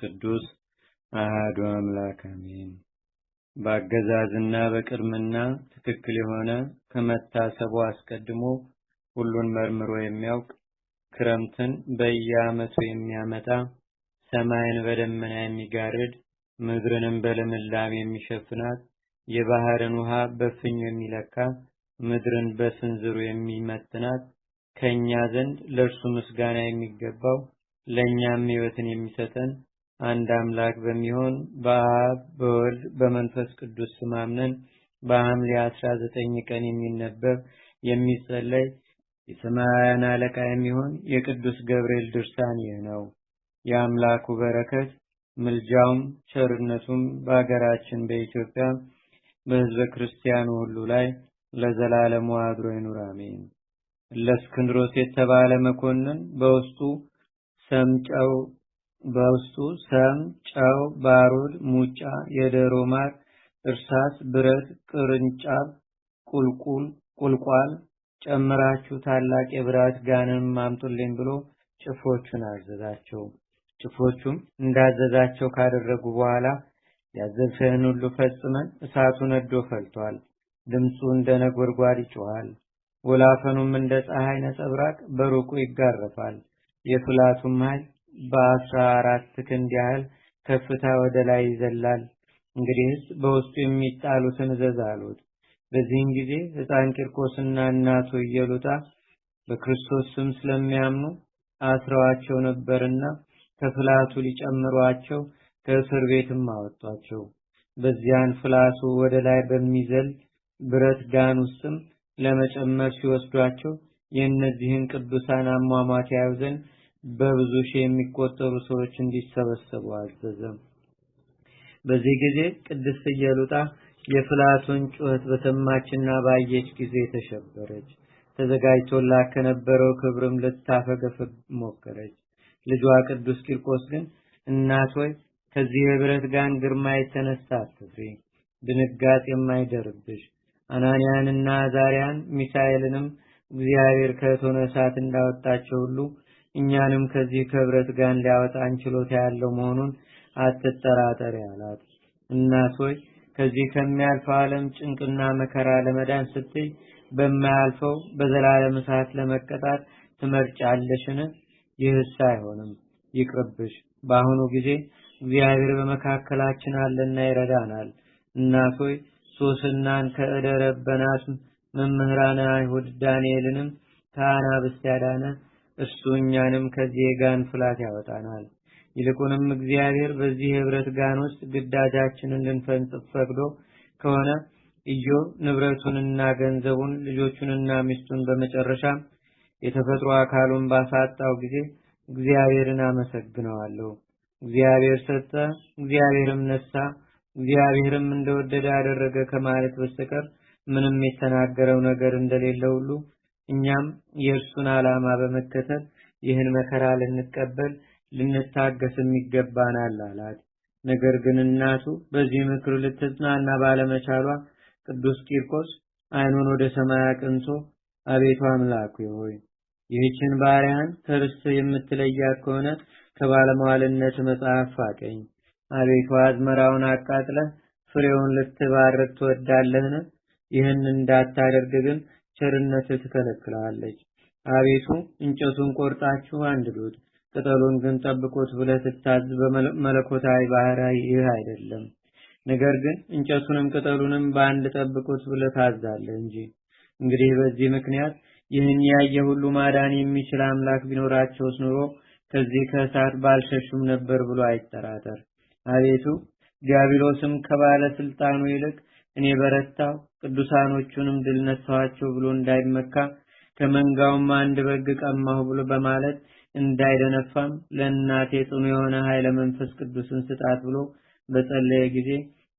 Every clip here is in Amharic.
ቅዱስ አሐዱ አምላክ አሜን። በአገዛዝና በቅድምና ትክክል የሆነ ከመታሰቡ አስቀድሞ ሁሉን መርምሮ የሚያውቅ ክረምትን በየዓመቱ የሚያመጣ ሰማይን በደመና የሚጋርድ ምድርንም በልምላሜ የሚሸፍናት የባህርን ውሃ በፍኝ የሚለካ ምድርን በስንዝሩ የሚመትናት ከኛ ዘንድ ለእርሱ ምስጋና የሚገባው ለኛም ሕይወትን የሚሰጠን አንድ አምላክ በሚሆን በአብ በወልድ በመንፈስ ቅዱስ ስም አምነን በሐምሌ 19 ቀን የሚነበብ የሚጸለይ የሰማያውያን አለቃ የሚሆን የቅዱስ ገብርኤል ድርሳን ይህ ነው። የአምላኩ በረከት ምልጃውም ቸርነቱም በአገራችን በኢትዮጵያ በሕዝበ ክርስቲያኑ ሁሉ ላይ ለዘላለሙ አድሮ ይኑር አሜን። ለእስክንድሮስ የተባለ መኮንን በውስጡ ሰም፣ ጨው፣ ባሩድ፣ ሙጫ፣ የደሮ ማር፣ እርሳስ፣ ብረት፣ ቅርንጫፍ፣ ቁልቋል ጨምራችሁ ታላቅ የብረት ጋንን ማምጡልኝ ብሎ ጭፍሮቹን አዘዛቸው። ጭፍሮቹም እንዳዘዛቸው ካደረጉ በኋላ ያዘዝህን ሁሉ ፈጽመን እሳቱ ነዶ ፈልቷል። ድምፁ እንደ ነጎድጓድ ይጮሃል። ወላፈኑም እንደ ፀሐይ ነጸብራቅ በሩቁ ይጋረፋል። የፍላቱም ኃይል በ14 ክንድ ያህል ከፍታ ወደ ላይ ይዘላል። እንግዲህስ በውስጡ የሚጣሉትን እዘዝ አሉት። በዚህም ጊዜ ሕፃን ቂርቆስና እናቱ ኢየሉጣ በክርስቶስ ስም ስለሚያምኑ አስረዋቸው ነበርና ከፍላቱ ሊጨምሯቸው ከእስር ቤትም አወጧቸው። በዚያን ፍላቱ ወደ ላይ በሚዘል ብረት ጋን ውስጥም ለመጨመር ሲወስዷቸው የእነዚህን ቅዱሳን አሟሟት ያዩ ዘንድ በብዙ ሺህ የሚቆጠሩ ሰዎች እንዲሰበሰቡ አዘዘ። በዚህ ጊዜ ቅድስት ኢየሉጣ የፍላቱን ጩኸት በሰማችና ባየች ጊዜ ተሸበረች። ተዘጋጅቶላት ከነበረው ክብርም ልታፈገፍግ ሞከረች። ልጇ ቅዱስ ቂርቆስ ግን እናት ሆይ ከዚህ የብረት ጋን ግርማ የተነሳ አትፍሪ፣ ድንጋጤ የማይደርብሽ አናንያንና አዛርያን ሚሳኤልንም እግዚአብሔር ከእቶነ እሳት እንዳወጣቸው ሁሉ እኛንም ከዚህ ከብረት ጋን ሊያወጣን ችሎታ ያለው መሆኑን አትጠራጠሪ አላት። እናት ሆይ ከዚህ ከሚያልፈው ዓለም ጭንቅና መከራ ለመዳን ስትይ በማያልፈው በዘላለም እሳት ለመቀጣት ትመርጫለሽን? ይህስ አይሆንም፣ ይቅርብሽ። በአሁኑ ጊዜ እግዚአብሔር በመካከላችን አለና ይረዳናል። እናት ሆይ ሶስናን ከእደረበናት መምህራን አይሁድ ዳንኤልንም ከአናብስት ያዳነ እርሱ እኛንም ከዚህ የጋን ፍላት ያወጣናል። ይልቁንም እግዚአብሔር በዚህ የብረት ጋን ውስጥ ግዳጃችንን ልንፈጽም ፈቅዶ ከሆነ ኢዮብ ንብረቱንና ገንዘቡን ልጆቹንና ሚስቱን በመጨረሻም የተፈጥሮ አካሉን ባሳጣው ጊዜ እግዚአብሔርን አመሰግነዋለሁ። እግዚአብሔር ሰጠ፣ እግዚአብሔርም ነሳ፣ እግዚአብሔርም እንደወደደ ያደረገ ከማለት በስተቀር ምንም የተናገረው ነገር እንደሌለ ሁሉ እኛም የእርሱን ዓላማ በመከተል ይህን መከራ ልንቀበል ልንታገስም ይገባናል አላት። ነገር ግን እናቱ በዚህ ምክር ልትጽናና ባለመቻሏ ቅዱስ ቂርቆስ ዓይኑን ወደ ሰማይ አቅንቶ አቤቱ አምላክ ሆይ ይህችን ባሪያን ከርስት የምትለያት ከሆነ ከባለሟልነት መጽሐፍ አቀኝ። አቤቱ አዝመራውን አቃጥለህ ፍሬውን ልትባርክ ትወዳለህን? ይህን እንዳታደርግ ግን ቸርነትህ ትከለክላለች። አቤቱ እንጨቱን ቆርጣችሁ አንድዱት፣ ቅጠሉን ግን ጠብቁት ብለህ ትታዝ በመለኮታዊ ባህሪይ ይህ አይደለም። ነገር ግን እንጨቱንም ቅጠሉንም በአንድ ጠብቁት ብለህ ታዛለህ እንጂ። እንግዲህ በዚህ ምክንያት ይህን ያየ ሁሉ ማዳን የሚችል አምላክ ቢኖራቸውስ ኑሮ ከዚህ ከእሳት ባልሸሹም ነበር ብሎ አይጠራጠር። አቤቱ ዲያብሎስም ከባለስልጣኑ ይልቅ እኔ በረታው ቅዱሳኖቹንም ድል ነሳኋቸው ብሎ እንዳይመካ ከመንጋውም አንድ በግ ቀማሁ ብሎ በማለት እንዳይደነፋም ለእናቴ ጽኑ የሆነ ኃይለ መንፈስ ቅዱስን ስጣት ብሎ በጸለየ ጊዜ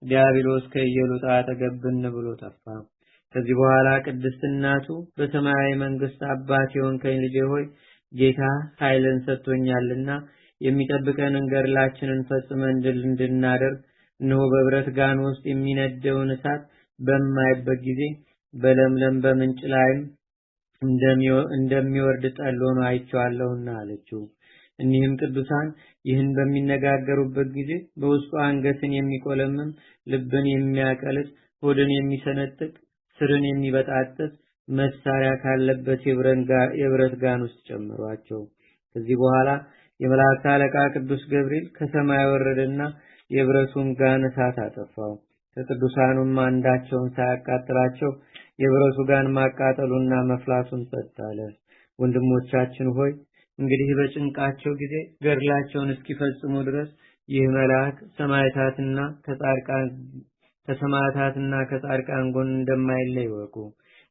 ዲያብሎስ ከኢየሉጣ አጠገብ ብን ብሎ ጠፋ። ከዚህ በኋላ ቅድስት እናቱ በሰማያዊ መንግስት አባት የሆንከኝ ልጄ ሆይ ጌታ ኃይልን ሰጥቶኛልና የሚጠብቀንን ገድላችንን ፈጽመን ድል እንድናደርግ እነሆ በብረት ጋን ውስጥ የሚነደውን እሳት በማይበት ጊዜ በለምለም በምንጭ ላይም እንደሚወርድ ጠል ሆኖ አይቼዋለሁና አለችው። እኒህም ቅዱሳን ይህን በሚነጋገሩበት ጊዜ በውስጡ አንገትን የሚቆለምም፣ ልብን የሚያቀልጥ፣ ሆድን የሚሰነጥቅ፣ ስርን የሚበጣጥስ መሳሪያ ካለበት የብረት ጋን ውስጥ ጨመሯቸው። ከዚህ በኋላ የመላእክት አለቃ ቅዱስ ገብርኤል ከሰማይ ወረደና የብረቱን ጋን እሳት አጠፋው። ከቅዱሳኑም አንዳቸውን ሳያቃጥላቸው የብረቱ ጋን ማቃጠሉና መፍላቱን ጸጥ አለ። ወንድሞቻችን ሆይ እንግዲህ በጭንቃቸው ጊዜ ገድላቸውን እስኪፈጽሙ ድረስ ይህ መልአክ ከሰማዕታትና ከጻድቃን ጎን እንደማይለይ ይወቁ።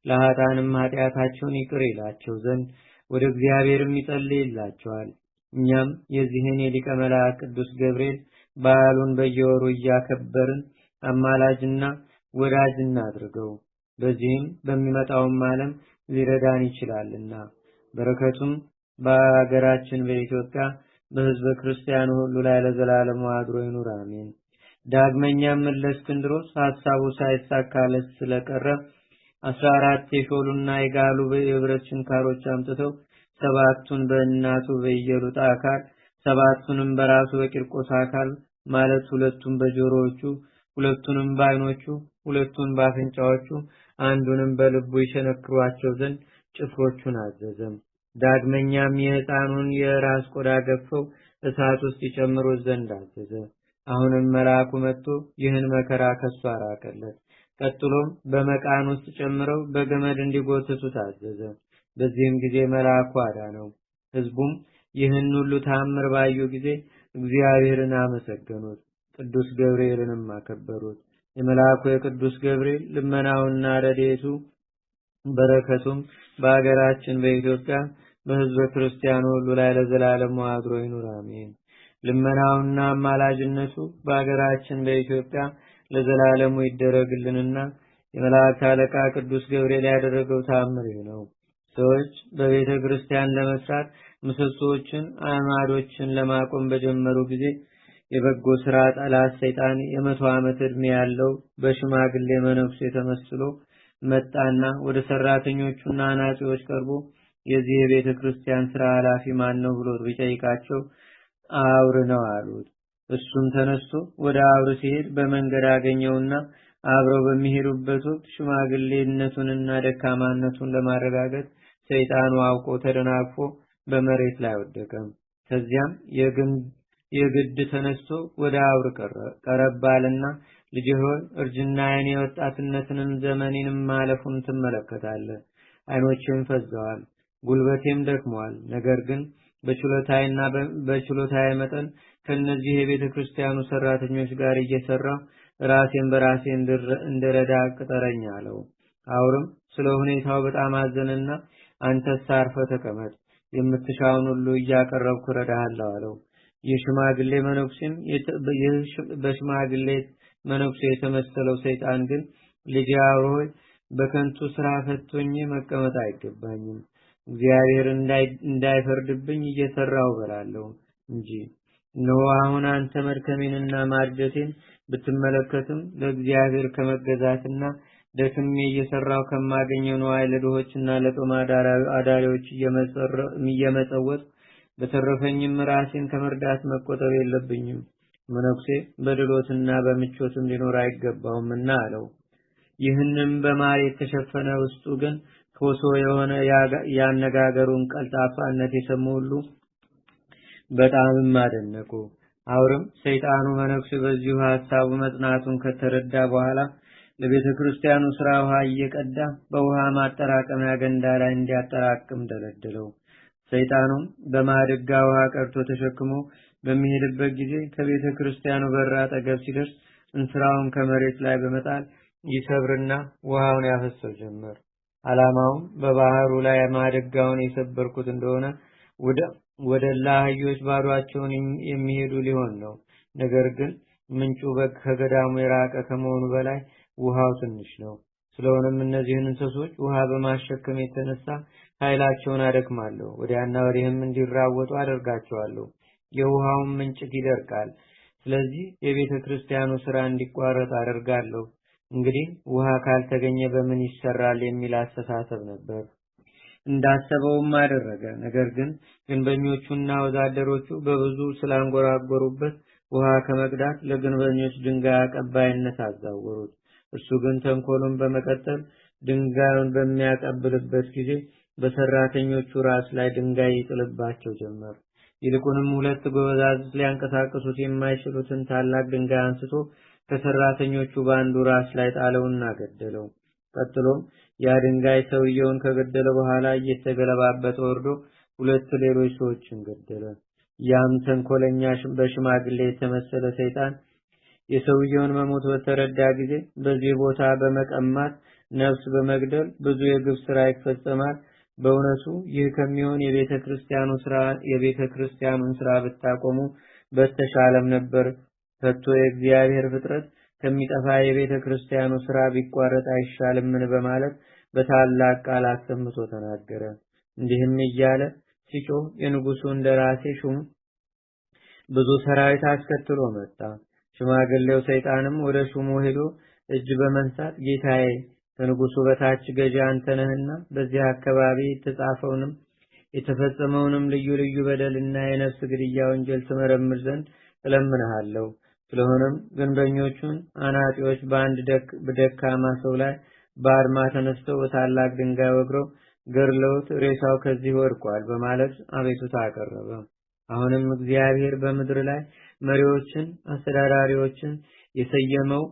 ለኃጥአንም ኃጢአታቸውን ይቅር ይላቸው ዘንድ ወደ እግዚአብሔርም ይጸልይላቸዋል። እኛም የዚህን የሊቀ መላእክት ቅዱስ ገብርኤል በዓሉን በየወሩ እያከበርን አማላጅና ወዳጅ እናድርገው። በዚህም በሚመጣውም ዓለም ሊረዳን ይችላልና። በረከቱም በአገራችን በኢትዮጵያ በሕዝበ ክርስቲያኑ ሁሉ ላይ ለዘላለሙ አድሮ ይኑር፣ አሜን። ዳግመኛም ለእስክንድሮስ ሐሳቡ ሳይሳካለት ስለቀረ 14 የሾሉና የጋሉ የብረት ችንካሮች አምጥተው 7ቱን በእናቱ በኢየሉጣ አካል 7ቱንም በራሱ በቂርቆስ አካል ማለት 2ቱን በጆሮዎቹ 2ቱንም በዓይኖቹ 2ቱን በአፍንጫዎቹ አንዱንም በልቡ ይሸነክሯቸው ዘንድ ጭፍሮቹን አዘዘም። ዳግመኛም የሕፃኑን የራስ ቆዳ ገፈው እሳት ውስጥ ይጨምሩት ዘንድ አዘዘ። አሁንም መልአኩ መጥቶ ይህን መከራ ከሱ አራቀለት። ቀጥሎም በመቃን ውስጥ ጨምረው በገመድ እንዲጎትቱት አዘዘ። በዚህም ጊዜ መልአኩ አዳነው። ሕዝቡም ይህን ሁሉ ተአምር ባዩ ጊዜ እግዚአብሔርን አመሰገኑት፣ ቅዱስ ገብርኤልንም አከበሩት። የመልአኩ የቅዱስ ገብርኤል ልመናውና ረድኤቱ በረከቱም በአገራችን በኢትዮጵያ በሕዝበ ክርስቲያኑ ሁሉ ላይ ለዘላለሙ አድሮ ይኑር፣ አሜን። ልመናውና አማላጅነቱ በአገራችን በኢትዮጵያ ለዘላለሙ ይደረግልንና የመላእክት አለቃ ቅዱስ ገብርኤል ያደረገው ተአምር ነው። ሰዎች በቤተ ክርስቲያን ለመስራት ምሰሶዎችን፣ አዕማዶችን ለማቆም በጀመሩ ጊዜ የበጎ ሥራ ጠላት ሰይጣን የ100 ዓመት ዕድሜ ያለው በሽማግሌ መነኩሴ ተመስሎ መጣና ወደ ሰራተኞቹና አናጺዎች ቀርቦ የዚህ የቤተ ክርስቲያን ሥራ ኃላፊ ማን ነው ብሎ ቢጠይቃቸው አውር ነው አሉት። እሱም ተነስቶ ወደ አውር ሲሄድ በመንገድ አገኘውና አብረው በሚሄዱበት ወቅት ሽማግሌነቱንና ደካማነቱን ለማረጋገጥ ሰይጣኑ አውቆ ተደናቅፎ በመሬት ላይ ወደቀ። ከዚያም የግድ ተነስቶ ወደ አውር ቀረባልና ልጄ ሆይ እርጅናዬን የወጣትነትንም ዘመኔንም ማለፉን ትመለከታለህ። ዓይኖቼም ፈዘዋል፣ ጉልበቴም ደክሟል። ነገር ግን በችሎታዬ መጠን ከነዚህ የቤተ ክርስቲያኑ ሰራተኞች ጋር እየሰራሁ ራሴን በራሴ እንድረዳ ቅጠረኝ አለው። አውርም ስለ ሁኔታው በጣም አዘነና አንተስ አርፈህ ተቀመጥ፣ የምትሻውን ሁሉ እያቀረብኩ እረዳሃለሁ አለው። የሽማግሌ መነኩሴ የተመሰለው ሰይጣን ግን ልጄ አውር ሆይ በከንቱ ስራ ፈቶኝ መቀመጥ አይገባኝም፣ እግዚአብሔር እንዳይፈርድብኝ እየሰራሁ እበላለሁ እንጂ። እነሆ አሁን አንተ መድከሜንና ማርጀቴን ብትመለከትም ለእግዚአብሔር ከመገዛትና ደክሜ እየሰራሁ ከማገኘው ንዋይ ለድሆችና ለጦም አዳሪዎች እየመጸወት በተረፈኝም ራሴን ከመርዳት መቆጠብ የለብኝም። መነኩሴ በድሎትና በምቾትም ሊኖር አይገባውምና አለው። ይህንም በማር የተሸፈነ ውስጡ ግን ኮሶ የሆነ ያነጋገሩን ቀልጣፋነት የሰሙ ሁሉ በጣም አደነቁ። አውርም ሰይጣኑ መነኩሴ በዚሁ ሐሳቡ መጽናቱን ከተረዳ በኋላ ለቤተ ክርስቲያኑ ሥራ ውሃ እየቀዳ በውሃ ማጠራቀሚያ ገንዳ ላይ እንዲያጠራቅም ደለደለው። ሰይጣኑም በማድጋ ውሃ ቀርቶ ተሸክሞ በሚሄድበት ጊዜ ከቤተ ክርስቲያኑ በር አጠገብ ሲደርስ እንስራውን ከመሬት ላይ በመጣል ይሰብርና ውሃውን ያፈሰው ጀመር። ዓላማውም በባህሩ ላይ ማድጋውን የሰበርኩት እንደሆነ ወደ ላህዮች ባዷቸውን የሚሄዱ ሊሆን ነው። ነገር ግን ምንጩ ከገዳሙ የራቀ ከመሆኑ በላይ ውሃው ትንሽ ነው። ስለሆነም እነዚህን እንስሶች ውሃ በማሸከም የተነሳ ኃይላቸውን አደክማለሁ፣ ወዲያና ወዲህም እንዲራወጡ አደርጋቸዋለሁ። የውሃውን ምንጭ ይደርቃል። ስለዚህ የቤተ ክርስቲያኑ ሥራ እንዲቋረጥ አደርጋለሁ። እንግዲህ ውሃ ካልተገኘ በምን ይሰራል የሚል አስተሳሰብ ነበር። እንዳሰበውም አደረገ። ነገር ግን ግንበኞቹና ወዛደሮቹ በብዙ ስላንጎራጎሩበት ውሃ ከመቅዳት ለግንበኞች ድንጋይ አቀባይነት አዛወሩት። እርሱ ግን ተንኮሉን በመቀጠል ድንጋዩን በሚያቀብልበት ጊዜ በሰራተኞቹ ራስ ላይ ድንጋይ ይጥልባቸው ጀመር። ይልቁንም ሁለት ጎበዛዝት ሊያንቀሳቅሱት የማይችሉትን ታላቅ ድንጋይ አንስቶ ከሰራተኞቹ በአንዱ ራስ ላይ ጣለውና ገደለው። ቀጥሎም ያ ድንጋይ ሰውየውን ከገደለ በኋላ እየተገለባበጠ ወርዶ ሁለት ሌሎች ሰዎችን ገደለ። ያም ተንኮለኛ በሽማግሌ የተመሰለ ሰይጣን የሰውየውን መሞት በተረዳ ጊዜ በዚህ ቦታ በመቀማት ነፍስ በመግደል ብዙ የግፍ ስራ ይፈጸማል። በእውነቱ ይህ ከሚሆን የቤተክርስቲያኑን ስራ ብታቆሙ በተሻለም ነበር። ከቶ የእግዚአብሔር ፍጥረት ከሚጠፋ የቤተክርስቲያኑ ስራ ቢቋረጥ አይሻልምን? በማለት በታላቅ ቃል አሰምቶ ተናገረ። እንዲህም እያለ ሲጮህ የንጉሱ እንደራሴ ሹም ብዙ ሰራዊት አስከትሎ መጣ። ሽማግሌው ሰይጣንም ወደ ሹሙ ሄዶ እጅ በመንሳት ጌታዬ ከንጉሱ በታች ገዢ አንተ ነህና በዚህ አካባቢ የተጻፈውንም የተፈጸመውንም ልዩ ልዩ በደልና የነፍስ ግድያ ወንጀል ትመረምር ዘንድ እለምንሃለሁ። ስለሆነም ግንበኞቹን አናጢዎች በአንድ ደካማ ሰው ላይ በአድማ ተነስተው በታላቅ ድንጋይ ወግረው ገድለውት ሬሳው ከዚህ ወድቋል በማለት አቤቱታ አቀረበ። አሁንም እግዚአብሔር በምድር ላይ መሪዎችን፣ አስተዳዳሪዎችን የሰየመው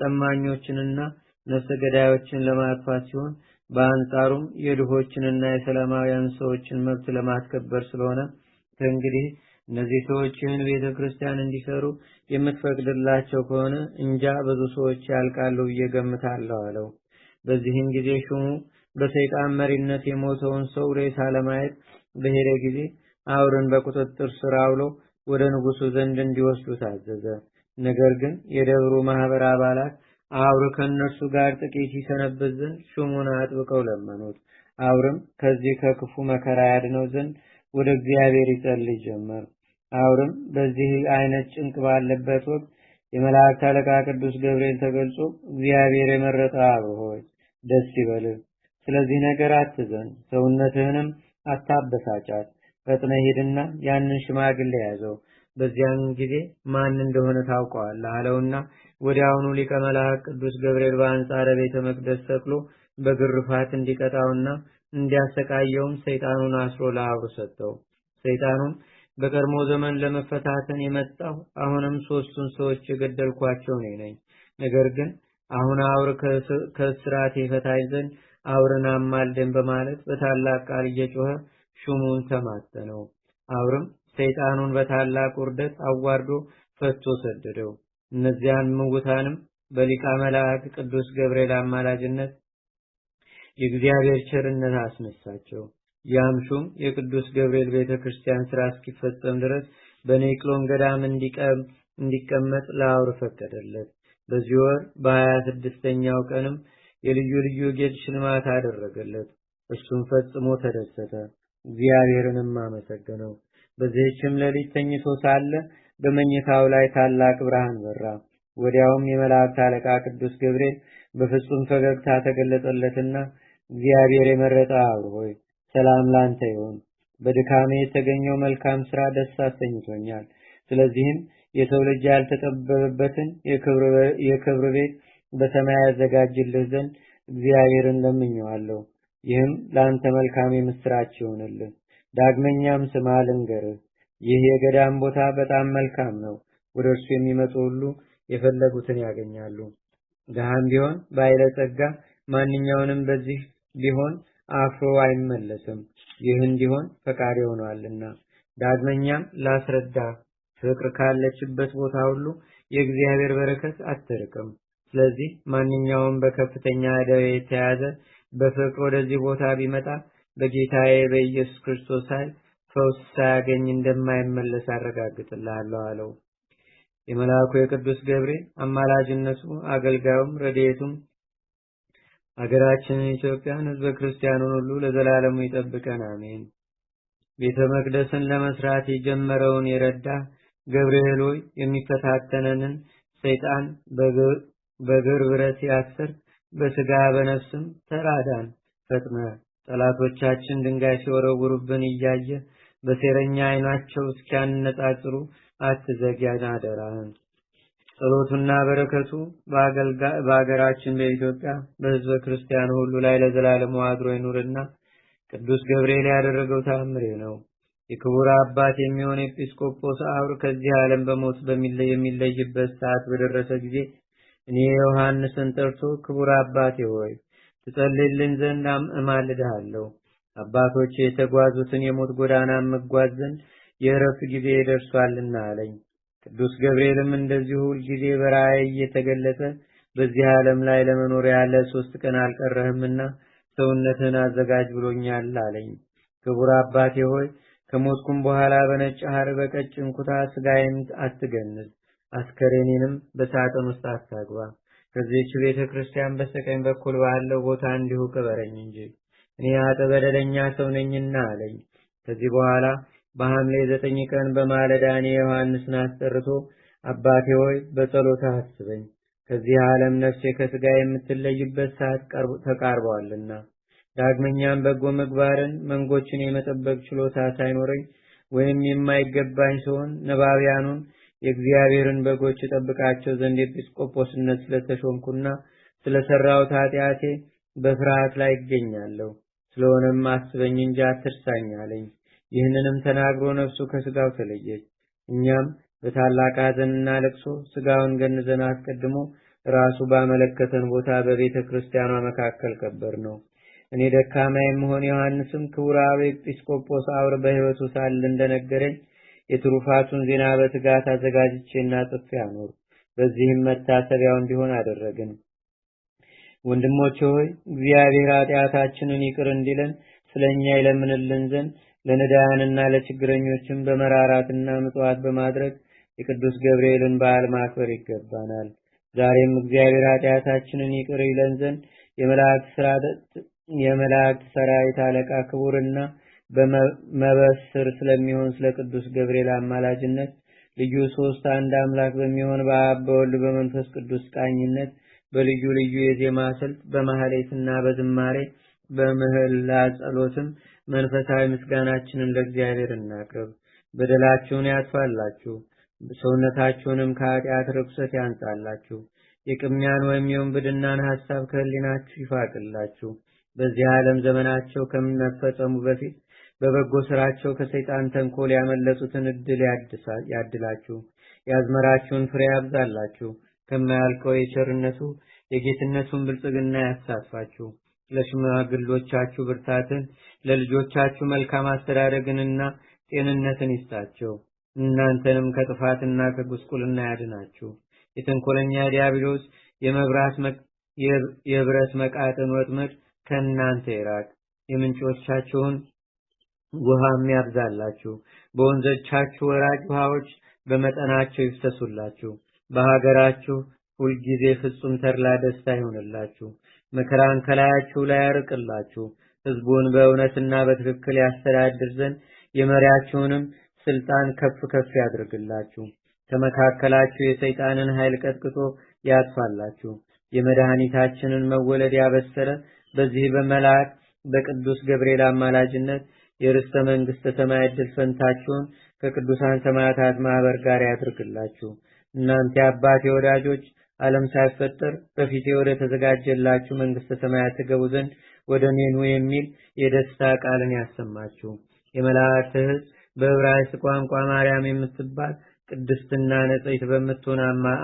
ቀማኞችንና ነፍሰ ገዳዮችን ለማጥፋት ሲሆን በአንጻሩም የድሆችንና የሰላማውያን ሰዎችን መብት ለማስከበር ስለሆነ ከእንግዲህ እነዚህ ሰዎች ይህን ቤተክርስቲያን እንዲሰሩ የምትፈቅድላቸው ከሆነ እንጃ ብዙ ሰዎች ያልቃሉ ብዬ ገምታለሁ አለው። በዚህም ጊዜ ሹሙ በሰይጣን መሪነት የሞተውን ሰው ሬሳ ለማየት በሄደ ጊዜ አውርን በቁጥጥር ስር አውሎ ወደ ንጉሱ ዘንድ እንዲወስዱ ታዘዘ። ነገር ግን የደብሩ ማህበር አባላት አውር ከነሱ ጋር ጥቂት ይሰነብት ዘንድ ሹሙን አጥብቀው ለመኑት። አውርም ከዚህ ከክፉ መከራ ያድነው ዘንድ ወደ እግዚአብሔር ይጸልይ ጀመር። አውርም በዚህ አይነት ጭንቅ ባለበት ወቅት የመላእክት አለቃ ቅዱስ ገብርኤል ተገልጾ እግዚአብሔር የመረጠ አውር ሆይ ደስ ይበልህ፣ ስለዚህ ነገር አትዘን፣ ሰውነትህንም አታበሳጫት፣ ፈጥነህ ሂድና ያንን ሽማግሌ ያዘው፣ በዚያን ጊዜ ማን እንደሆነ ታውቀዋለህ አለውና ወዲያውኑ ሊቀ መላእክት ቅዱስ ገብርኤል በአንጻረ ቤተ መቅደስ ሰቅሎ በግርፋት እንዲቀጣውና እንዲያሰቃየውም ሰይጣኑን አስሮ ለአውር ሰጠው። ሰይጣኑም በቀድሞ ዘመን ለመፈታተን የመጣው አሁንም ሶስቱን ሰዎች የገደልኳቸው እኔ ነኝ። ነገር ግን አሁን አውር ከእስራት ይፈታኝ ዘንድ አውርን አማልደን በማለት በታላቅ ቃል እየጮኸ ሹሙን ተማጸነው። አውርም ሰይጣኑን በታላቅ ውርደት አዋርዶ ፈቶ ሰደደው። እነዚያን ምውታንም በሊቀ መላእክት ቅዱስ ገብርኤል አማላጅነት የእግዚአብሔር ቸርነት አስነሳቸው። ያም ሹም የቅዱስ ገብርኤል ቤተክርስቲያን ስራ እስኪፈጸም ድረስ በኔቅሎን ገዳም እንዲቀመጥ ለአውር ፈቀደለት። በዚህ ወር በ26ኛው ቀንም የልዩ ልዩ ጌጥ ሽልማት አደረገለት። እሱም ፈጽሞ ተደሰተ፣ እግዚአብሔርንም አመሰገነው። በዚህችም ሌሊት ተኝቶ ሳለ በመኝታው ላይ ታላቅ ብርሃን በራ። ወዲያውም የመላእክት አለቃ ቅዱስ ገብርኤል በፍጹም ፈገግታ ተገለጸለትና እግዚአብሔር የመረጠ አውር ሆይ ሰላም ላንተ ይሁን። በድካሜ የተገኘው መልካም ስራ ደስ አሰኝቶኛል። ስለዚህም የሰው ልጅ ያልተጠበበበትን የክብር ቤት በሰማይ ያዘጋጅልህ ዘንድ እግዚአብሔርን ለምኜዋለሁ። ይህም ለአንተ መልካም የምስራች ይሆንልህ። ዳግመኛም ስማ ልንገርህ፣ ይህ የገዳም ቦታ በጣም መልካም ነው። ወደ እርሱ የሚመጡ ሁሉ የፈለጉትን ያገኛሉ። ድሃም ቢሆን ባለጸጋ ማንኛውንም በዚህ ቢሆን አፍሮ አይመለስም። ይህ እንዲሆን ፈቃድ ሆኗልና። ዳግመኛም ላስረዳ፣ ፍቅር ካለችበት ቦታ ሁሉ የእግዚአብሔር በረከት አትርቅም። ስለዚህ ማንኛውም በከፍተኛ ደዌ የተያዘ በፍቅር ወደዚህ ቦታ ቢመጣ በጌታዬ በኢየሱስ ክርስቶስ ኃይል ፈውስ ሳያገኝ እንደማይመለስ አረጋግጥልሃለሁ አለው። የመልአኩ የቅዱስ ገብርኤል አማላጅነቱ አገልጋዩም ረድኤቱም አገራችንን ኢትዮጵያን ሕዝበ ክርስቲያኑን ሁሉ ለዘላለሙ ይጠብቀን፣ አሜን። ቤተ መቅደስን ለመስራት የጀመረውን የረዳ ገብርኤል ሆይ የሚፈታተነንን ሰይጣን በእግር ብረት ያስር፣ በስጋ በነፍስም ተራዳን። ፈጥነ ጠላቶቻችን ድንጋይ ሲወረውሩብን እያየ በሴረኛ ዓይናቸው እስኪያነጻጽሩ አትዘግየን አደራህን። ጸሎቱና በረከቱ በአገራችን በኢትዮጵያ በሕዝበ ክርስቲያኑ ሁሉ ላይ ለዘላለሙ አድሮ ይኑርና ቅዱስ ገብርኤል ያደረገው ተአምሬ ነው። የክቡር አባት የሚሆን ኤጲስቆጶስ አብር ከዚህ ዓለም በሞት የሚለይበት ሰዓት በደረሰ ጊዜ እኔ ዮሐንስን ጠርቶ ክቡር አባቴ ሆይ ትጸልይልን ዘንድ እማልድሃለሁ። አባቶቼ የተጓዙትን የሞት ጎዳና መጓዝ ዘንድ የዕረፍት ጊዜ ደርሷልና አለኝ። ቅዱስ ገብርኤልም እንደዚሁ ሁልጊዜ በራእይ እየተገለጸ በዚህ ዓለም ላይ ለመኖር ያለ 3 ቀን አልቀረህምና ሰውነትህን አዘጋጅ ብሎኛል አለኝ። ክቡር አባቴ ሆይ ከሞትኩም በኋላ በነጭ ሐር በቀጭን ኩታ ስጋዬን አትገንዝ፣ አስከሬኔንም በሳጥን ውስጥ አታግባ። ከዚህች ቤተ ክርስቲያን በስተቀኝ በኩል ባለው ቦታ እንዲሁ ቅበረኝ እንጂ እኔ በደለኛ ሰው ነኝና አለኝ። ከዚህ በኋላ በሐምሌ 9 ቀን በማለዳ እኔ ዮሐንስን አስጠርቶ አባቴ ሆይ በጸሎትህ አስበኝ፣ ከዚህ ዓለም ነፍሴ ከስጋ የምትለይበት ሰዓት ተቃርቧልና። ዳግመኛም በጎ ምግባርን መንጎችን የመጠበቅ ችሎታ ሳይኖረኝ ወይም የማይገባኝ ሲሆን ነባቢያኑን የእግዚአብሔርን በጎች ጠብቃቸው ዘንድ ኤጲስቆጶስነት ስለተሾምኩና ስለሰራሁት ኃጢአቴ በፍርሃት ላይ ይገኛለሁ። ስለሆነም አስበኝ እንጂ አትርሳኝ አለኝ። ይህንንም ተናግሮ ነፍሱ ከስጋው ተለየች። እኛም በታላቅ ሐዘንና ለቅሶ ስጋውን ገንዘን አስቀድሞ ራሱ ባመለከተን ቦታ በቤተ ክርስቲያኗ መካከል ቀበር ነው። እኔ ደካማ የምሆን ዮሐንስም ክቡር ኤጲስቆጶስ አብር በሕይወቱ ሳለ እንደነገረኝ የትሩፋቱን ዜና በትጋት አዘጋጅቼና ጽፌ አኖር። በዚህም መታሰቢያው እንዲሆን አደረግን። ወንድሞቼ ሆይ እግዚአብሔር ኃጢአታችንን ይቅር እንዲለን ስለኛ ይለምንልን ዘንድ ለነዳያንና ለችግረኞችም በመራራትና ምጽዋት በማድረግ የቅዱስ ገብርኤልን በዓል ማክበር ይገባናል። ዛሬም እግዚአብሔር ኃጢአታችንን ይቅር ይለን ዘንድ የመላእክት ሰራዊት አለቃ ክቡርና በመበስር ስለሚሆን ስለ ቅዱስ ገብርኤል አማላጅነት ልዩ 3 አንድ አምላክ በሚሆን በአብ በወልድ በመንፈስ ቅዱስ ቃኝነት በልዩ ልዩ የዜማ ስልት በማህሌትና በዝማሬ በምህላ ጸሎትም መንፈሳዊ ምስጋናችንን ለእግዚአብሔር እናቅርብ። በደላችሁን ያጥፋላችሁ፣ ሰውነታችሁንም ከኃጢአት ርኩሰት ያንጻላችሁ። የቅሚያን ወይም የወንብድናን ሐሳብ ከህሊናችሁ ይፋቅላችሁ። በዚህ ዓለም ዘመናቸው ከመፈጸሙ በፊት በበጎ ስራቸው ከሰይጣን ተንኮል ያመለጡትን እድል ያድላችሁ። ያዝመራችሁን ፍሬ ያብዛላችሁ። ከማያልቀው የቸርነቱ የጌትነቱን ብልጽግና ያሳትፋችሁ። ለሽማግሎቻችሁ ብርታትን፣ ለልጆቻችሁ መልካም አስተዳደግንና ጤንነትን ይስጣቸው። እናንተንም ከጥፋትና ከጉስቁልና ያድናችሁ። የተንኮለኛ ዲያብሎስ የብረት መቃጥን ወጥመድ ከእናንተ ይራቅ። የምንጮቻችሁን ውሃም ያብዛላችሁ። በወንዞቻችሁ ወራጅ ውሃዎች በመጠናቸው ይፍሰሱላችሁ። በሀገራችሁ ሁልጊዜ ፍጹም ተድላ ደስታ ይሆንላችሁ። መከራን ከላያችሁ ላይ ያርቅላችሁ። ሕዝቡን በእውነትና በትክክል ያስተዳድር ዘንድ የመሪያችሁንም ስልጣን ከፍ ከፍ ያድርግላችሁ። ከመካከላችሁ የሰይጣንን ኃይል ቀጥቅጦ ያጥፋላችሁ። የመድኃኒታችንን መወለድ ያበሰረ በዚህ በመልአክ በቅዱስ ገብርኤል አማላጅነት የርስተ መንግስተ ሰማይ ዕድል ፈንታችሁን ከቅዱሳን ሰማዕታት ማህበር ጋር ያድርግላችሁ። እናንተ አባቴ ወዳጆች ዓለም ሳይፈጠር በፊቴ ወደ ተዘጋጀላችሁ መንግስተ ሰማያት ትገቡ ዘንድ ወደ እኔ የሚል የደስታ ቃልን ያሰማችሁ። የመላእክት እህት በዕብራይስጥ ቋንቋ ማርያም የምትባል ቅድስትና ንጽሕት በምትሆን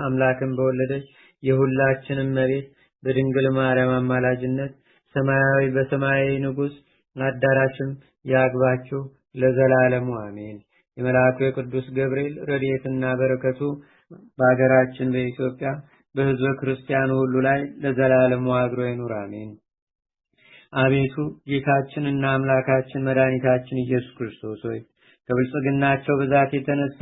አምላክን በወለደች የሁላችንም እመቤት በድንግል ማርያም አማላጅነት ሰማያዊ በሰማያዊ ንጉሥ አዳራሽም ያግባችሁ ለዘላለሙ አሜን። የመልአኩ የቅዱስ ገብርኤል ረድኤትና በረከቱ በአገራችን በኢትዮጵያ በሕዝበ ክርስቲያኑ ሁሉ ላይ ለዘላለሙ አድሮ ይኑር አሜን። አቤቱ ጌታችንና አምላካችን መድኃኒታችን ኢየሱስ ክርስቶስ ሆይ ከብልጽግናቸው ብዛት የተነሳ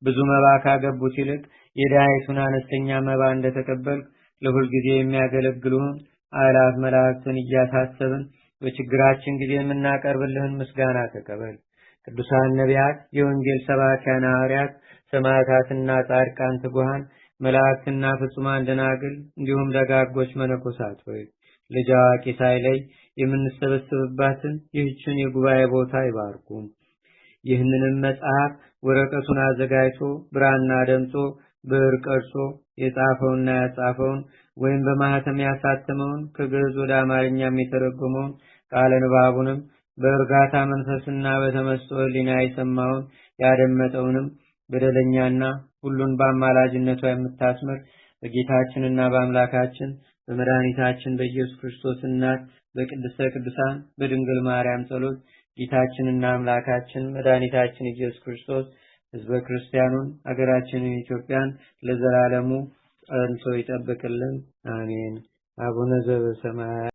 ብዙ መባ ካገቡት ይልቅ የድሃይቱን አነስተኛ መባ እንደተቀበልክ ለሁል ጊዜ የሚያገለግሉህን አእላፍ መላእክትን እያሳሰብን በችግራችን ጊዜ የምናቀርብልህን ምስጋና ተቀበል። ቅዱሳን ነቢያት፣ የወንጌል ሰባኪያን ሐዋርያት፣ ሰማዕታትና ጻድቃን፣ ትጉሃን መላእክትና ፍጹማን ደናግል እንዲሁም ደጋጎች መነኮሳት ሆይ ልጅ አዋቂ ሳይለይ የምንሰበስብባትን ይህችን የጉባኤ ቦታ ይባርኩ። ይህንንም መጽሐፍ ወረቀቱን አዘጋጅቶ ብራና ደምጾ ብዕር ቀርጾ የጻፈውና ያጻፈውን ወይም በማህተም ያሳተመውን ከግዕዝ ወደ አማርኛም የተረጎመውን ቃለ ንባቡንም በእርጋታ መንፈስና በተመስጦ ሕሊና የሰማውን ያደመጠውንም በደለኛና ሁሉን በአማላጅነቷ የምታስምር በጌታችንና በአምላካችን በመድኃኒታችን በኢየሱስ ክርስቶስ እናት በቅድስተ ቅዱሳን በድንግል ማርያም ጸሎት ጌታችንና አምላካችን መድኃኒታችን ኢየሱስ ክርስቶስ ሕዝበ ክርስቲያኑን አገራችንን ኢትዮጵያን ለዘላለሙ ጸንቶ ይጠብቅልን። አሜን። አቡነ ዘበሰማያት